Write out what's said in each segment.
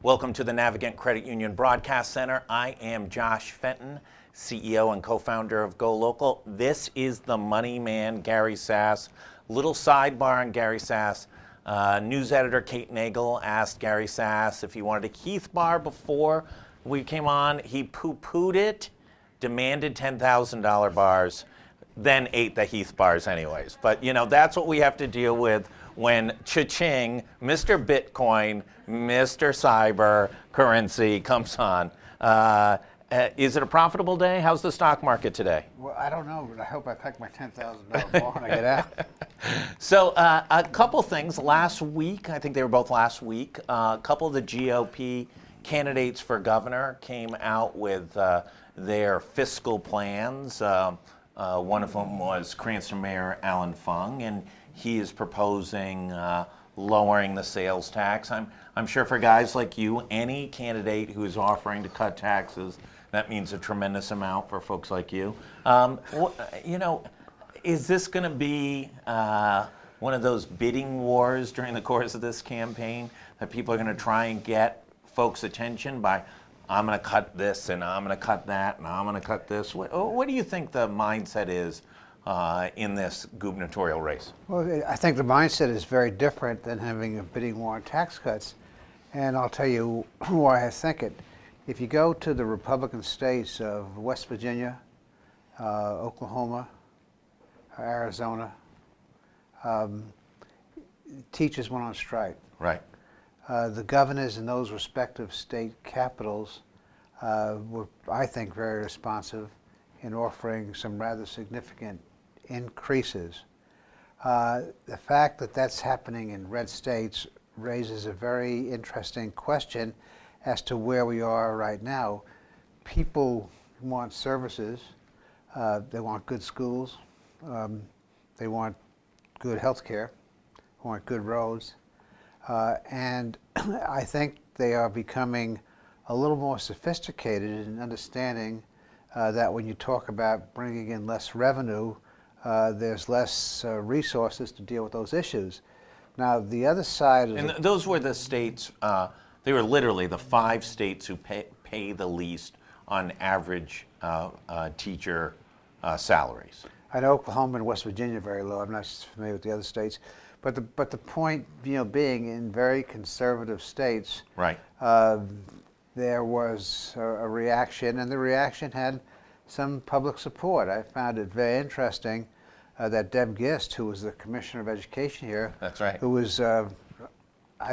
Welcome to the Navigant Credit Union Broadcast Center. I am Josh Fenton, CEO and co-founder of GoLocal. This is the money man, Gary Sasse. Little sidebar on Gary Sasse. News editor Kate Nagel asked Gary Sasse if he wanted a Keith bar before we came on. He poo-pooed it, demanded $10,000 bars, then ate the Heath bars anyways. But you know, that's what we have to deal with when cha-ching, Mr. Bitcoin, Mr. Cyber Currency comes on. Is it a profitable day? How's the stock market today? Well, I don't know, but I hope I pack my $10,000 ball when I get out. So a couple things. Last week, I think they were both last week, a couple of the GOP candidates for governor came out with their fiscal plans. One of them was Cranston Mayor Alan Fung, and he is proposing lowering the sales tax. I'm sure for guys like you, any candidate who is offering to cut taxes, that means a tremendous amount for folks like you. You know, is this going to be one of those bidding wars during the course of this campaign that people are going to try and get folks' attention by, I'm going to cut this and I'm going to cut that and I'm going to cut this? What do you think the mindset is in this gubernatorial race? Well, I think the mindset is very different than having a bidding war on tax cuts. And I'll tell you why I think it. If you go to the Republican states of West Virginia, Oklahoma, Arizona, teachers went on strike. Right. The governors in those respective state capitals were, I think, very responsive in offering some rather significant increases. The fact that that's happening in red states raises a very interesting question as to where we are right now. People want services, they want good schools, they want good health care, want good roads, and I think they are becoming a little more sophisticated in understanding that when you talk about bringing in less revenue, there's less resources to deal with those issues. Now, the other side is... And those were the states, they were literally the 5 states who pay the least on average teacher salaries. I know Oklahoma and West Virginia are very low. I'm not familiar with the other states. But the point, you know, being in very conservative states, right, there was a reaction, and the reaction had some public support. I found it very interesting that Deb Gist, who was the Commissioner of Education here, that's right, who was I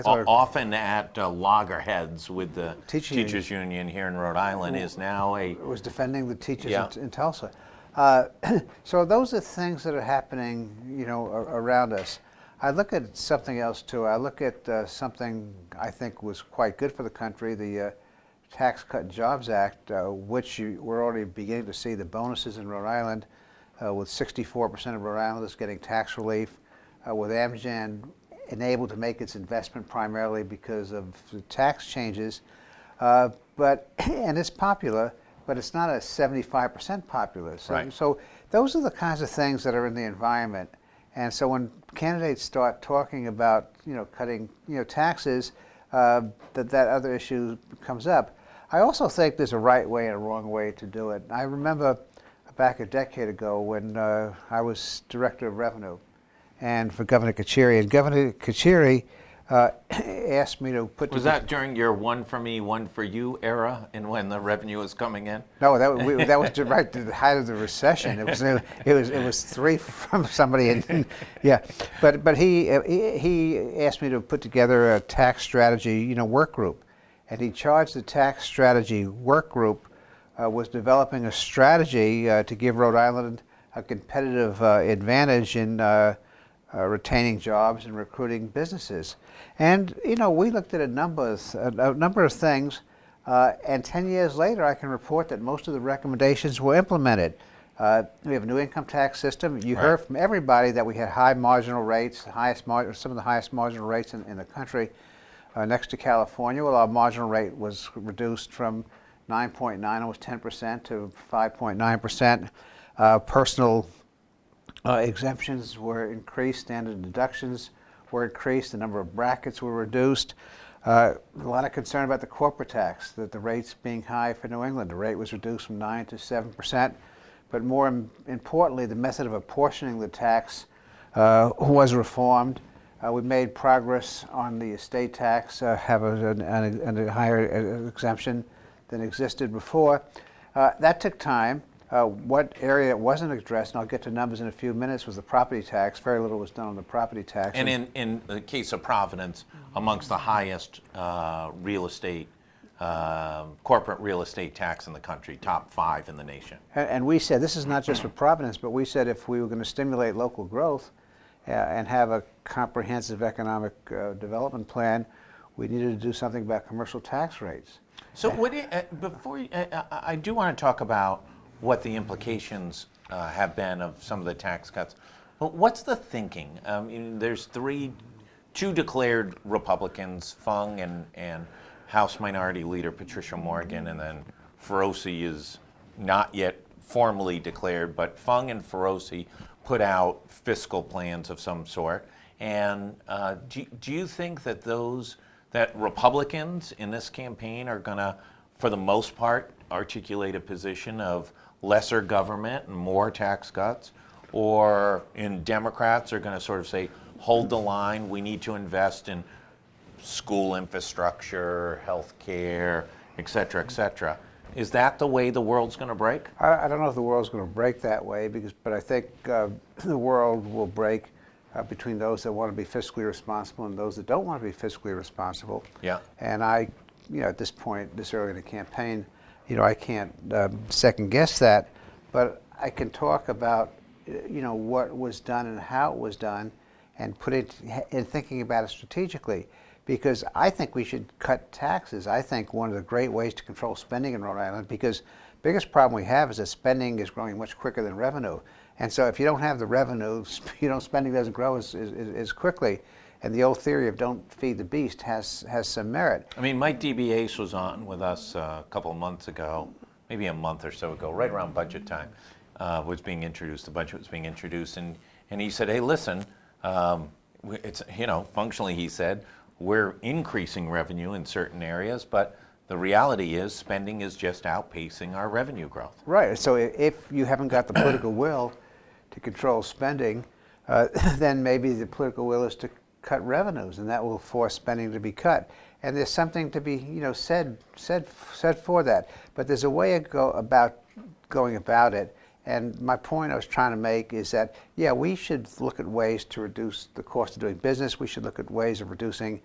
thought often at loggerheads with the teachers union here in Rhode Island, is now was defending the teachers in Tulsa. So those are things that are happening, you know, around us. I look at something else too. I look at something I think was quite good for the country, the Tax Cut and Jobs Act, which we're already beginning to see the bonuses in Rhode Island, with 64% of Rhode Islanders getting tax relief, with Amgen enabled to make its investment primarily because of the tax changes. And it's popular, but it's not a 75% popular. So, right. So those are the kinds of things that are in the environment. And so when candidates start talking about, you know, cutting, you know, taxes, that other issue comes up. I also think there's a right way and a wrong way to do it. I remember back a decade ago when I was Director of Revenue and for Governor Carcieri, and Governor Carcieri asked me to put... Was that during your one for me, one for you era, and when the revenue was coming in? No, that was right at the height of the recession. It was 3 from somebody, and yeah. But he asked me to put together a tax strategy, you know, work group, and he charged the tax strategy work group was developing a strategy to give Rhode Island a competitive advantage in retaining jobs and recruiting businesses. And you know, we looked at a number of things, and 10 years later I can report that most of the recommendations were implemented. We have a new income tax system. You right. heard from everybody that we had high marginal rates, some of the highest marginal rates in the country, next to California. Well, our marginal rate was reduced from 9.9, almost 10%, to 5.9%. Personal exemptions were increased, standard deductions were increased, the number of brackets were reduced. A lot of concern about the corporate tax, that the rates being high for New England. The rate was reduced from 9 to 7%. But more importantly, the method of apportioning the tax was reformed. We made progress on the estate tax, have a higher exemption than existed before. That took time. What area wasn't addressed, and I'll get to numbers in a few minutes, was the property tax. Very little was done on the property tax. And in the case of Providence, amongst the highest real estate, corporate real estate tax in the country, top 5 in the nation. And we said, this is not just for Providence, but we said if we were going to stimulate local growth and have a comprehensive economic development plan, we needed to do something about commercial tax rates. So what I do want to talk about what the implications have been of some of the tax cuts. But what's the thinking? There's two declared Republicans, Fung and House Minority Leader Patricia Morgan, and then Feroce is not yet formally declared, but Fung and Feroce put out fiscal plans of some sort. And do you think that that Republicans in this campaign are going to, for the most part, articulate a position of lesser government and more tax cuts, or Democrats are going to sort of say, hold the line, we need to invest in school infrastructure, health care, et cetera, et cetera? Is that the way the world's going to break? I don't know if the world's going to break that way, but I think the world will break between those that want to be fiscally responsible and those that don't want to be fiscally responsible. Yeah. And at this point, this early in the campaign, I can't second guess that, but I can talk about, what was done and how it was done, and put it in thinking about it strategically, because I think we should cut taxes. I think one of the great ways to control spending in Rhode Island, because the biggest problem we have is that spending is growing much quicker than revenue. And so if you don't have the revenue, spending doesn't grow as quickly. And the old theory of don't feed the beast has some merit. I mean, Mike DeBiase was on with us a couple of months ago, maybe a month or so ago, right around budget time, the budget was being introduced, and he said, hey, listen, it's, functionally he said, we're increasing revenue in certain areas, but the reality is spending is just outpacing our revenue growth. Right, so if you haven't got the political will to control spending, then maybe the political will is to cut revenues, and that will force spending to be cut. And there's something to be, said for that. But there's a way about going about it. And my point I was trying to make is that, yeah, we should look at ways to reduce the cost of doing business. We should look at ways of reducing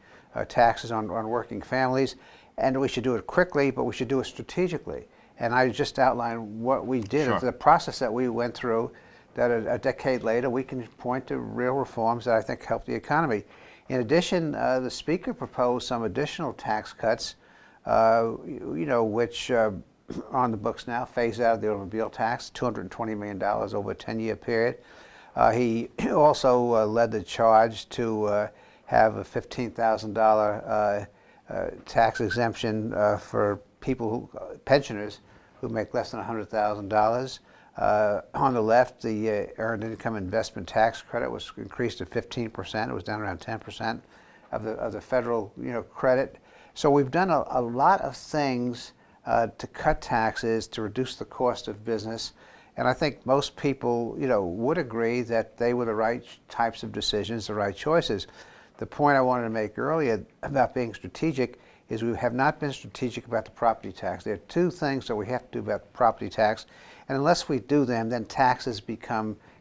taxes on working families, and we should do it quickly, but we should do it strategically. And I just outlined what we did. Sure. The process that we went through, that a decade later we can point to real reforms that I think help the economy. In addition, the Speaker proposed some additional tax cuts, which on the books now, phase out of the automobile tax, $220 million over a 10-year period. He also led the charge to have a $15,000 tax exemption for pensioners who make less than $100,000. On the left, the earned income investment tax credit was increased to 15%. It was down around 10% of the federal credit. So we've done a lot of things to cut taxes, to reduce the cost of business. And I think most people would agree that they were the right types of decisions, the right choices. The point I wanted to make earlier about being strategic is we have not been strategic about the property tax. There are two things that we have to do about the property tax, and unless we do them, then taxes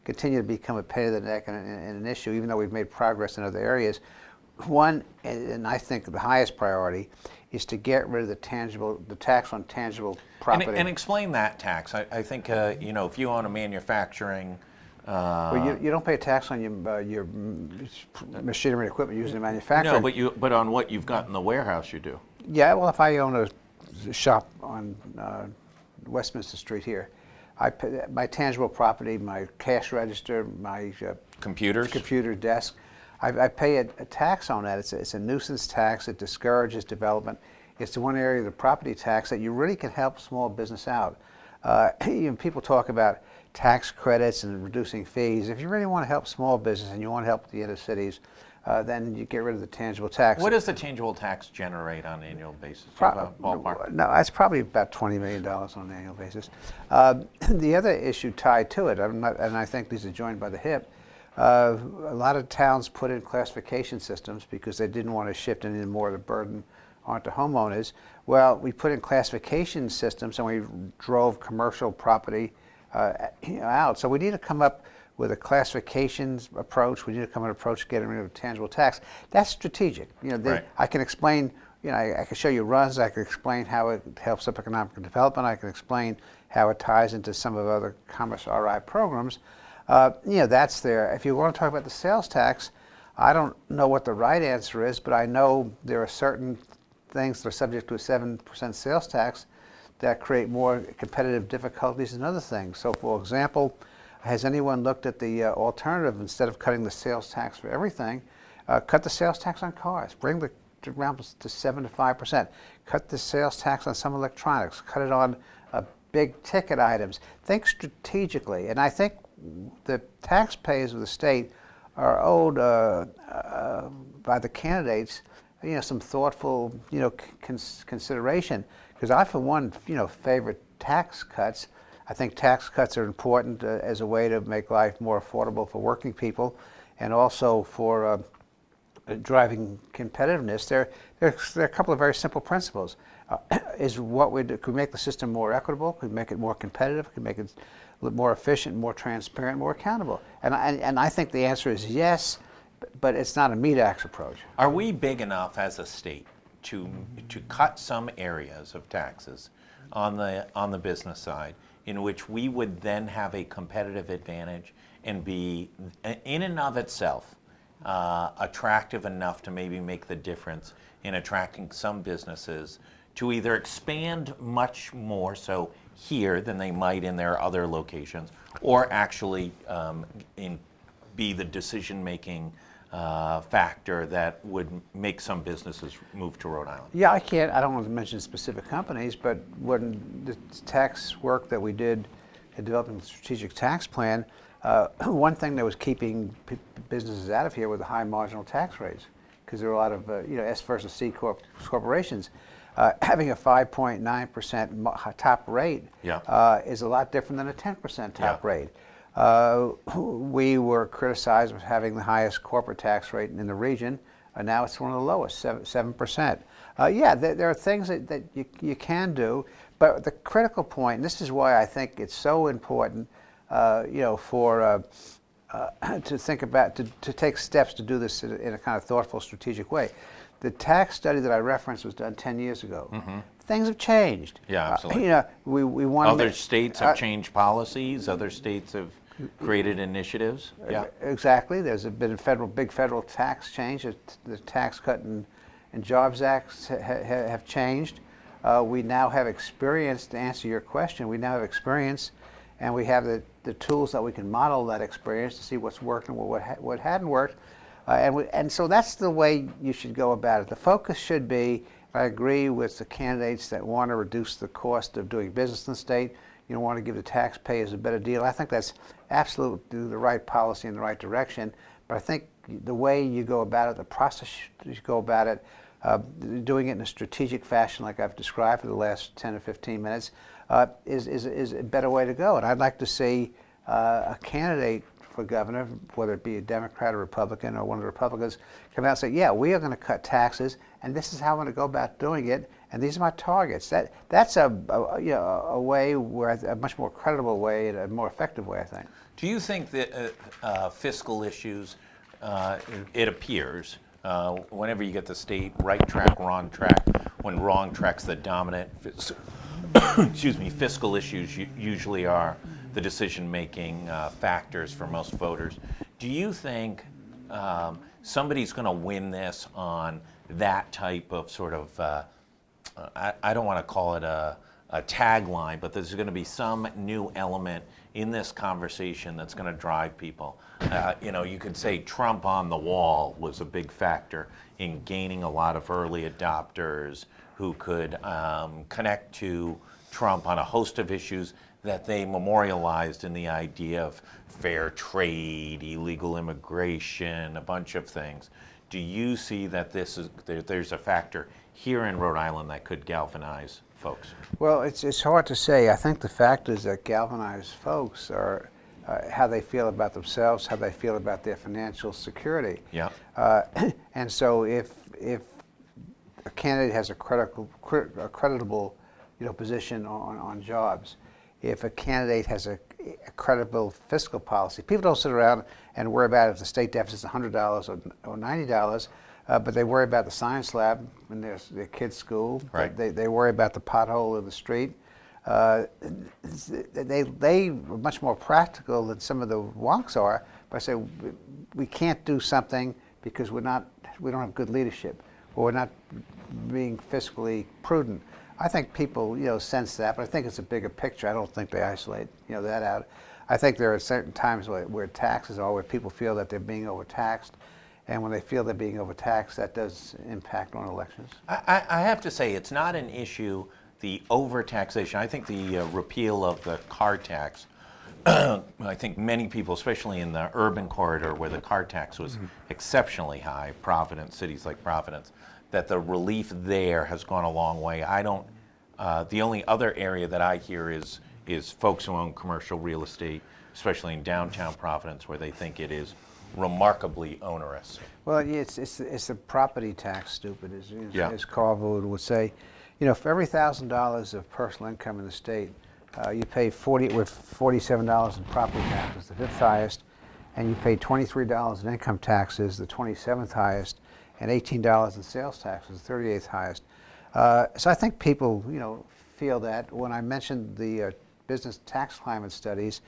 continue to become a pain in the neck and an issue, even though we've made progress in other areas. One, and I think the highest priority, is to get rid of the tax on tangible property. And explain that tax. I think, if you own a manufacturing... well, you don't pay a tax on your machinery and equipment used in manufacturing. No, but on what you've got in the warehouse you do. Yeah, well, if I own a shop on Westminster Street here, I pay my tangible property, my cash register, my computer desk, I pay a tax on that. It's a nuisance tax. It discourages development. It's the one area of the property tax that you really can help small business out. People talk about tax credits and reducing fees. If you really want to help small business and you want to help the inner cities, then you get rid of the tangible tax. What does the tangible tax generate on an annual basis? Do you have a ballpark? No, it's probably about $20 million on an annual basis. The other issue tied to it, and I think these are joined by the hip, a lot of towns put in classification systems because they didn't want to shift any more of the burden onto homeowners. Well, we put in classification systems and we drove commercial property out. So we need to come up with a classifications approach. We need to come up with an approach to getting rid of tangible tax. That's strategic. Right. I can explain, I can show you runs, I can explain how it helps up economic development, I can explain how it ties into some of the other Commerce RI programs. That's there. If you want to talk about the sales tax, I don't know what the right answer is, but I know there are certain things that are subject to a 7% sales tax that create more competitive difficulties than other things. So, for example, has anyone looked at the alternative? Instead of cutting the sales tax for everything, cut the sales tax on cars, bring the around to 7 to 5%, cut the sales tax on some electronics, cut it on big ticket items. Think strategically, and I think the taxpayers of the state are owed by the candidates some thoughtful consideration, because I for one favor tax cuts. I think tax cuts are important as a way to make life more affordable for working people and also for driving competitiveness. There are a couple of very simple principles. Is what we do, could we make the system more equitable? Could we make it more competitive? Could we make it more efficient, more transparent, more accountable? And I think the answer is yes, but it's not a meat-axe approach. Are we big enough as a state to cut some areas of taxes on the business side in which we would then have a competitive advantage and be in and of itself attractive enough to maybe make the difference in attracting some businesses to either expand much more so here than they might in their other locations, or actually be the decision-making factor that would make some businesses move to Rhode Island? Yeah, I don't want to mention specific companies, but when the tax work that we did in developing the strategic tax plan, one thing that was keeping businesses out of here were the high marginal tax rates, because there were a lot of S versus C corporations. Having a 5.9% top rate is a lot different than a 10% top rate. We were criticized for having the highest corporate tax rate in the region, and now it's one of the lowest, 7%. There are things that you can do, but the critical point, and this is why I think it's so important, to think about, to take steps to do this in a kind of thoughtful, strategic way. The tax study that I referenced was done 10 years ago. Mm-hmm. Things have changed. Yeah, absolutely. We want other states have changed policies. Other states have created initiatives. Yeah, exactly. There's been a big federal tax change. The Tax Cut and Jobs Acts have changed. We now have experience, to answer your question. We now have experience, and we have the tools that we can model that experience to see what's worked and what hadn't worked. And so that's the way you should go about it. The focus should be, I agree with the candidates that want to reduce the cost of doing business in the state. You don't want to give the taxpayers a better deal. I think that's absolutely the right policy in the right direction. But I think the way you go about it, the process you go about it, doing it in a strategic fashion like I've described for the last 10 or 15 minutes, is a better way to go. And I'd like to see a candidate for governor, whether it be a Democrat or Republican or one of the Republicans, come out and say, yeah, we are going to cut taxes, and this is how I'm going to go about doing it, and these are my targets. That's a way, where a much more credible way and a more effective way, I think. Do you think that fiscal issues, it appears, whenever you get the state right track, wrong track, when wrong track's the dominant, fiscal issues usually are the decision-making factors for most voters. Do you think somebody's going to win this on that type of sort of, I don't want to call it a tagline, but there's going to be some new element in this conversation that's going to drive people? You could say Trump on the wall was a big factor in gaining a lot of early adopters who could connect to Trump on a host of issues that they memorialized in the idea of fair trade, illegal immigration, a bunch of things. Do you see that there's a factor here in Rhode Island that could galvanize folks? Well, it's hard to say. I think the factors that galvanize folks are how they feel about themselves, how they feel about their financial security. Yeah. And so if a candidate has a creditable position on jobs, if a candidate has a credible fiscal policy, people don't sit around and worry about if the state deficit is $100 or $90, but they worry about the science lab in their kids' school. Right. They worry about the pothole in the street. They are much more practical than some of the wonks are by saying we can't do something because we don't have good leadership, or we're not being fiscally prudent. I think people sense that, but I think it's a bigger picture. I don't think they isolate that out. I think there are certain times where taxes are, where people feel that they're being overtaxed, and when they feel they're being overtaxed, that does impact on elections. I have to say, it's not an issue, the overtaxation. I think the repeal of the car tax, I think many people, especially in the urban corridor where the car tax was exceptionally high, Providence, cities like Providence, that the relief there has gone a long way. The only other area that I hear is folks who own commercial real estate, especially in downtown Providence, where they think it is remarkably onerous. Well, it's a property tax, stupid, as Carver would say. For every $1,000 of personal income in the state, you pay $47 in property taxes, the 5th highest, and you pay $23 in income taxes, the 27th highest, and $18 in sales taxes, the 38th highest. So I think people, feel that. When I mentioned the business tax climate studies,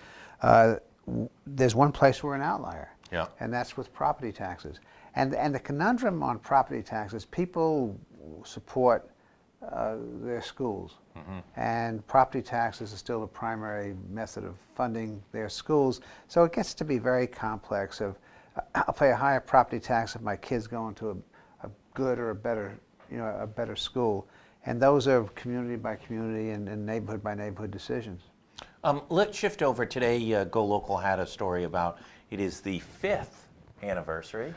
there's one place we're an outlier, and that's with property taxes. And the conundrum on property taxes, people support their schools, and property taxes are still the primary method of funding their schools. So it gets to be very complex. I'll pay a higher property tax if my kids go into a good or a better school, and those are community by community and neighborhood by neighborhood decisions. Let's shift over today. GoLocal had a story about it is the 5th anniversary.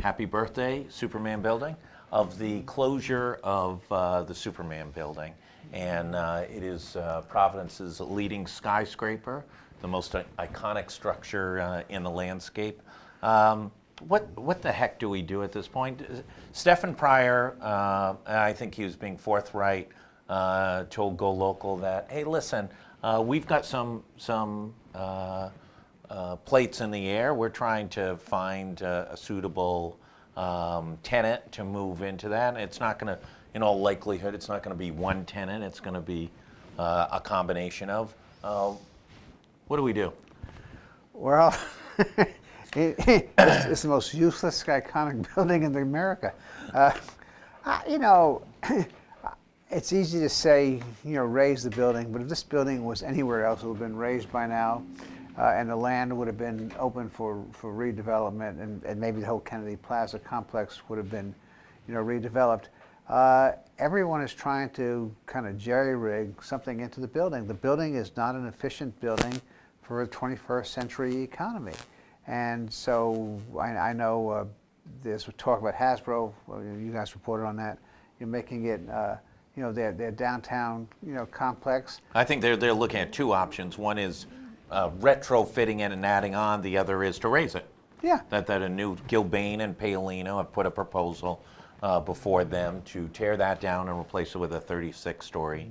Happy birthday, Superman Building, of the closure of the Superman Building, and it is Providence's leading skyscraper, the most iconic structure in the landscape. What the heck do we do at this point? Stephen Pryor, I think he was being forthright, told GoLocal that, hey, listen, we've got some plates in the air. We're trying to find a suitable tenant to move into that. It's not going to, in all likelihood, it's not going to be one tenant. It's going to be a combination of. What do we do? Well, it's the most useless, iconic building in America. It's easy to say, raise the building, but if this building was anywhere else, it would have been raised by now, and the land would have been open for redevelopment, and maybe the whole Kennedy Plaza complex would have been, redeveloped. Everyone is trying to kind of jerry-rig something into the building. The building is not an efficient building for a 21st century economy. And so I know there's talk about Hasbro. You guys reported on that. You're making it, their downtown, complex. I think they're looking at two options. One is retrofitting it and adding on. The other is to raise it. Yeah. That a new Gilbane and Paolino have put a proposal before them to tear that down and replace it with a 36-story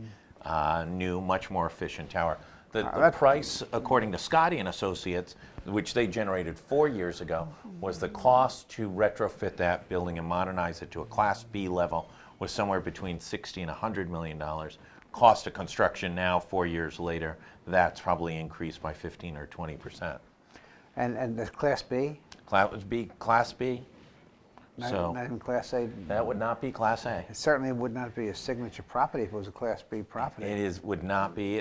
new, much more efficient tower. The price, according to Scotty and Associates, which they generated 4 years ago, was the cost to retrofit that building and modernize it to a Class B level was somewhere between $60 and $100 million. Cost of construction now, 4 years later, that's probably increased by 15 or 20%. And the Class B? Class B. Not even Class A? That would not be Class A. It certainly would not be a signature property if it was a Class B property. Would not be.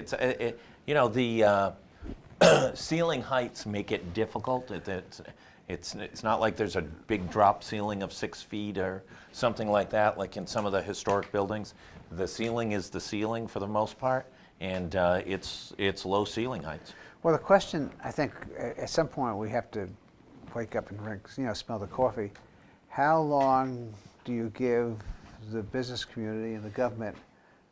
The ceiling heights make it difficult. It's not like there's a big drop ceiling of 6 feet or something like that, like in some of the historic buildings. The ceiling is the ceiling for the most part, and it's low ceiling heights. Well, the question, I think, at some point we have to wake up and drink, smell the coffee, how long do you give the business community and the government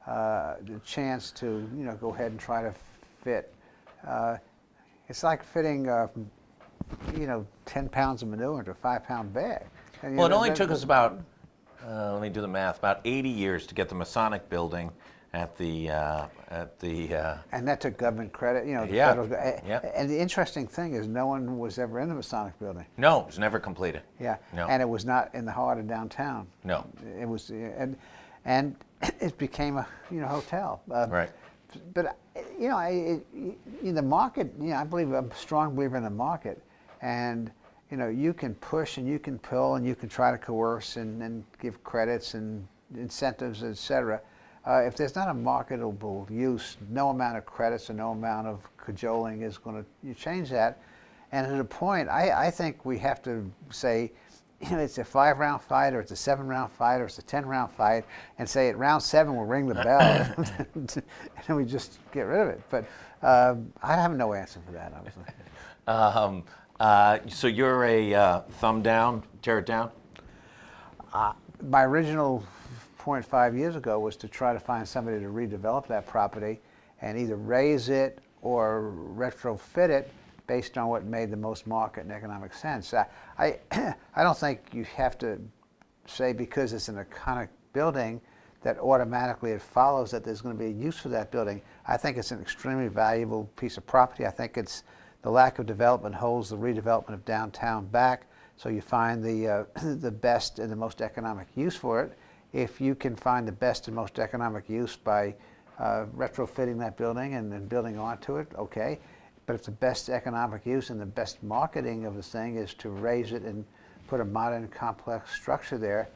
the chance to, go ahead and try to fit? It's like fitting, 10 pounds of manure into a 5-pound bag. And, Well, it only took us about, let me do the math, about 80 years to get the Masonic building at the and that took government credit, the Yeah, federal. yeah. And the interesting thing is, no one was ever in the Masonic building. No, it was never completed. Yeah, No. and it was not in the heart of downtown. No. It was, and it became a hotel. Right. But the market. I'm a strong believer in the market, and you can push and you can pull and you can try to coerce and give credits and incentives, etc. If there's not a marketable use, no amount of credits or no amount of cajoling is going to change that. And at a point, I think we have to say, it's a 5-round fight, or it's a 7-round fight, or it's a 10-round fight, and say at round 7 we'll ring the bell, and then we just get rid of it. But I have no answer for that, obviously. So you're a thumb down, tear it down? My original point 5 years ago was to try to find somebody to redevelop that property and either raise it or retrofit it based on what made the most market and economic sense. I don't think you have to say because it's an iconic building that automatically it follows that there's going to be a use for that building. I think it's an extremely valuable piece of property. I think it's the lack of development holds the redevelopment of downtown back, so you find the best and the most economic use for it. If you can find the best and most economic use by retrofitting that building and then building onto it, okay. But if the best economic use and the best marketing of the thing is to raise it and put a modern, complex structure there,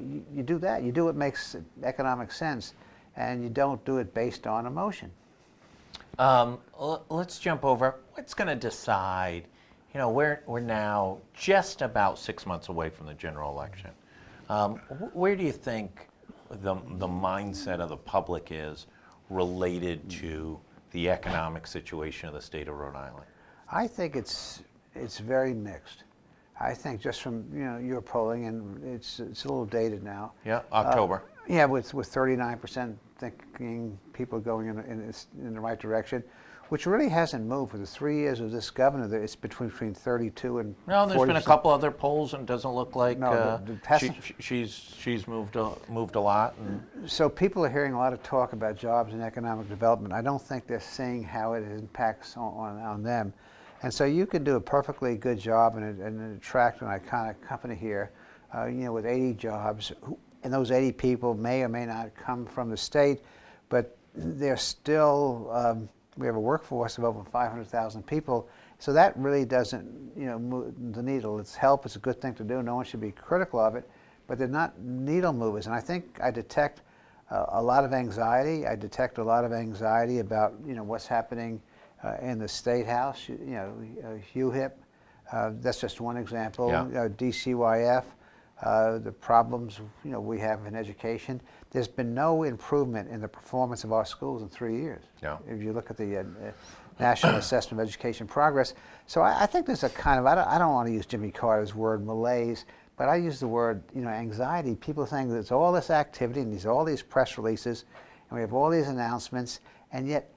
you do that. You do what makes economic sense, and you don't do it based on emotion. Let's jump over. What's going to decide? We're now just about 6 months away from the general election. Where do you think the mindset of the public is related to the economic situation of the state of Rhode Island? I think it's very mixed. I think just from your polling, and it's a little dated now. Yeah, October. Yeah, with 39% thinking people going in the right direction, which really hasn't moved for the 3 years of this governor. It's between 32 and 40%. No, there's been a couple other polls, and it doesn't look like she's moved a lot. So people are hearing a lot of talk about jobs and economic development. I don't think they're seeing how it impacts on them. And so you can do a perfectly good job and attract an iconic company here, with 80 jobs, and those 80 people may or may not come from the state, but they're still. We have a workforce of over 500,000 people, so that really doesn't, move the needle. It's a good thing to do. No one should be critical of it, but they're not needle movers. And I think I detect a lot of anxiety. I detect a lot of anxiety about, what's happening in the State House. HUHIP, that's just one example. Yeah. DCYF. The problems we have in education. There's been no improvement in the performance of our schools in 3 years. No. If you look at the National Assessment of Education Progress. So I think there's a kind of, I don't want to use Jimmy Carter's word malaise, but I use the word anxiety. People saying there's all this activity and all these press releases, and we have all these announcements, and yet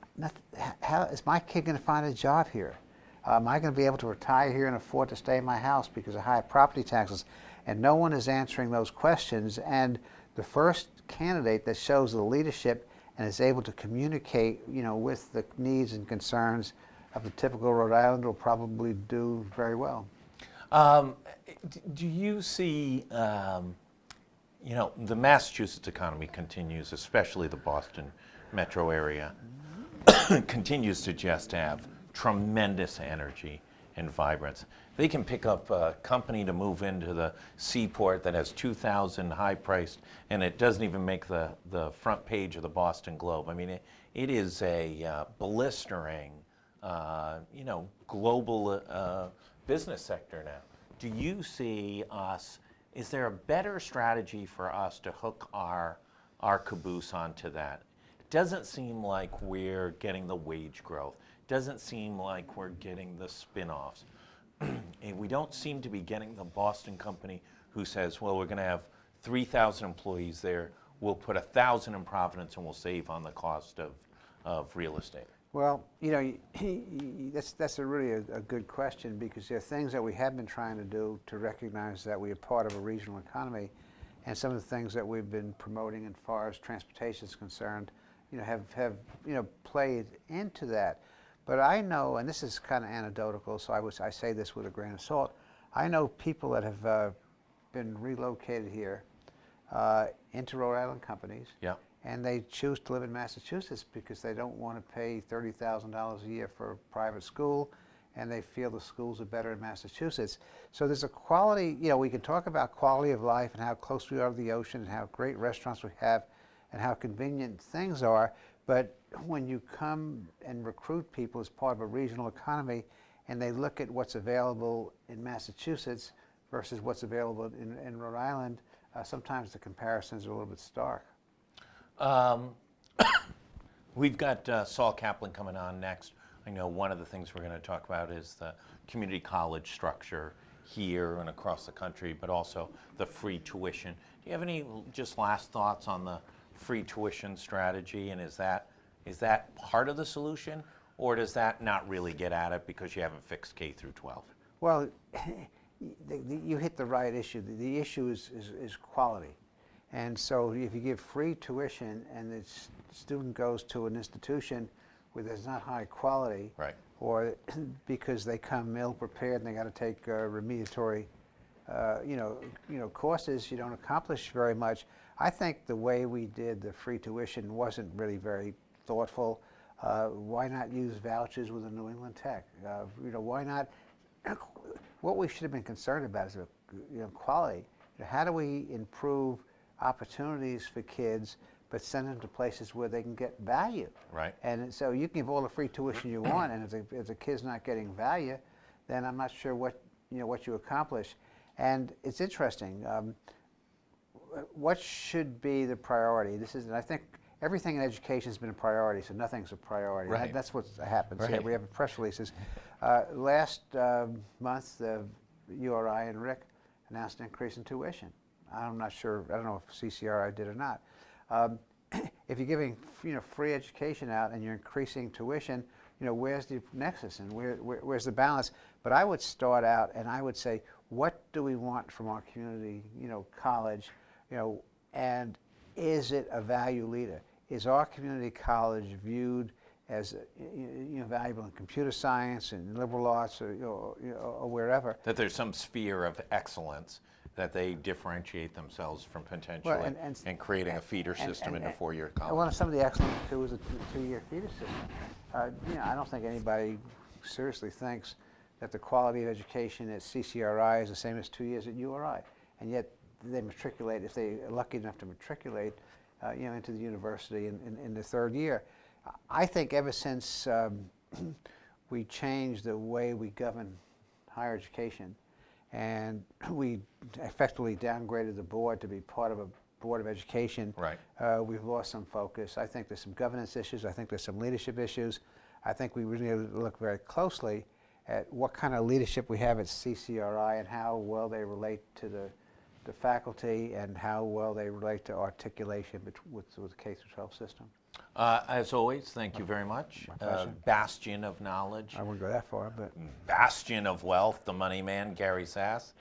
how is my kid going to find a job here? Am I going to be able to retire here and afford to stay in my house because of high property taxes? And no one is answering those questions. And the first candidate that shows the leadership and is able to communicate, with the needs and concerns of the typical Rhode Islander will probably do very well. Do you see, the Massachusetts economy continues, especially the Boston metro area, continues to just have tremendous energy and vibrance. They can pick up a company to move into the seaport that has 2,000 high-priced, and it doesn't even make the front page of the Boston Globe. I mean, it is a blistering, global business sector now. Do you see us, is there a better strategy for us to hook our caboose onto that? It doesn't seem like we're getting the wage growth. Doesn't seem like we're getting the spin-offs. And we don't seem to be getting the Boston company who says, well, we're going to have 3,000 employees there, we'll put 1,000 in Providence and we'll save on the cost of real estate? Well, you know, that's a really a good question, because there are things that we have been trying to do to recognize that we are part of a regional economy, and some of the things that we've been promoting as far as transportation is concerned, you know, have played into that. But I know, and this is kind of anecdotal, so I say this with a grain of salt. I know people that have been relocated here into Rhode Island companies. Yeah. And they choose to live in Massachusetts because they don't want to pay $30,000 a year for a private school, and they feel the schools are better in Massachusetts. So there's a quality, you know, we can talk about quality of life and how close we are to the ocean and how great restaurants we have and how convenient things are, but when you come and recruit people as part of a regional economy and they look at what's available in Massachusetts versus what's available in Rhode Island, sometimes the comparisons are a little bit stark. We've got Saul Kaplan coming on next. I know one of the things we're going to talk about is the community college structure here and across the country, but also the free tuition. Do you have any just last thoughts on the free tuition strategy, and is that part of the solution, or does that not really get at it because you haven't fixed K through 12? Well, you hit the right issue. The issue is quality. And so if you give free tuition and the student goes to an institution where there's not high quality, right, or because they come ill prepared and they got to take remediatory courses, you don't accomplish very much. I think the way we did the free tuition wasn't really very thoughtful. Why not use vouchers with a New England Tech? Why not? What we should have been concerned about is quality. How do we improve opportunities for kids, but send them to places where they can get value? Right. And so you can give all the free tuition you want, and if the kid's not getting value, then I'm not sure what you accomplish. And it's interesting. What should be the priority? I think everything in education has been a priority, so nothing's a priority. Right. That's what happens. Right. Yeah, we have press releases. Last month, the URI and Rick announced an increase in tuition. I'm not sure. I don't know if CCRI did or not. If you're giving free education out and you're increasing tuition, where's the nexus and where's the balance? But I would start out and I would say, what do we want from our community, college, and is it a value leader? Is our community college viewed as valuable in computer science and liberal arts or wherever? That there's some sphere of excellence that they differentiate themselves from potentially, and creating a feeder system in a four-year college. Well, some of the excellence too is a two-year feeder system. I don't think anybody seriously thinks that the quality of education at CCRI is the same as 2 years at URI, and yet they matriculate, if they are lucky enough to matriculate, into the university in the third year. I think ever since we changed the way we govern higher education, and we effectively downgraded the board to be part of a board of education, right. We've lost some focus. I think there's some governance issues. I think there's some leadership issues. I think we really need to look very closely at what kind of leadership we have at CCRI and how well they relate to the faculty and how well they relate to articulation with the K-12 system. As always, thank you very much. Bastion of knowledge. I wouldn't go that far, but bastion of wealth, the money man, Gary Sasse.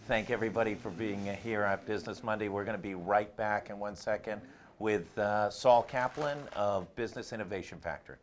Thank everybody for being here at Business Monday. We're going to be right back in 1 second with Saul Kaplan of Business Innovation Factory.